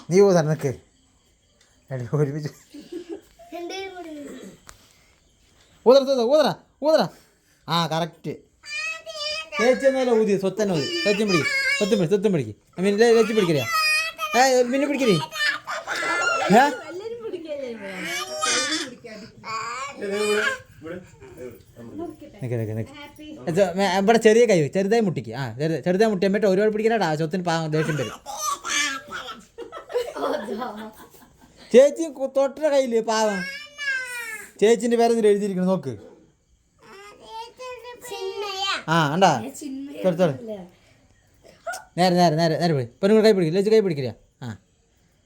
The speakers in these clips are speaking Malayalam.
നീ ഊതറ നിക്ക് ഒരുമിച്ച് ഊതറ ഊതറ. ആ കറക്റ്റ്. ചേച്ചി എന്നല്ല ഊതി സ്വത്തന്നെ ഊതി. ചേച്ചും പിടിക്കും, സ്വത്തും പിടിക്കും. ചേച്ചി പിടിക്കറിയാ പിന്നെ പിടിക്കേ. ഇവിടെ ചെറിയ കൈ ചെറുതായി മുട്ടിക്ക്. ആ ചെറുതായി മുട്ടിയാൻ പറ്റും. ഒരുപാട് പിടിക്കലാ സ്വത്തിന് ദേഷ്യം വരും. ചേച്ചി തൊട്ട കയ്യില് പാവം. ചേച്ചിന്റെ പേരെന്തിൽ എഴുതിയിരിക്കണം നോക്ക്. ആ ഉണ്ടാ തൊടുത്തോളെ. നേരെ നേരെ നേരെ നേരെ പോയി. പെണ്ണുങ്ങൾ കൈ പിടിക്കില്ല. ചേച്ചി കൈ പിടിക്കില്ല. ആ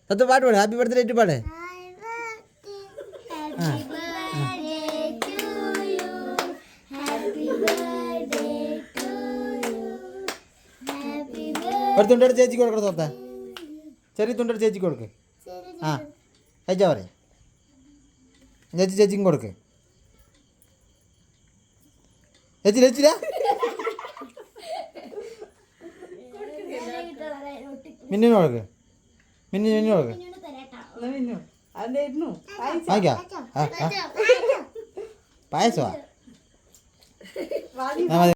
സത്യം പാട്ട് പാട്. ഹാപ്പി ബർത്ത്ഡേ ടു പാട്. ആ ഒരു തുണ്ടെടുത്ത് ചേച്ചിക്ക് കൊടുക്കണം. സ്വത്ത ചെറിയ തുണ്ടെടുത്ത് ചേച്ചിക്ക് കൊടുക്ക്. ആ കഴിച്ചാ പറയാം. ചേച്ചിക്കും കൊടുക്ക്. ചേച്ചില്ല മിന്നിന് കൊടുക്ക്. മിന്നു കൊടുക്ക്. പായസമാ.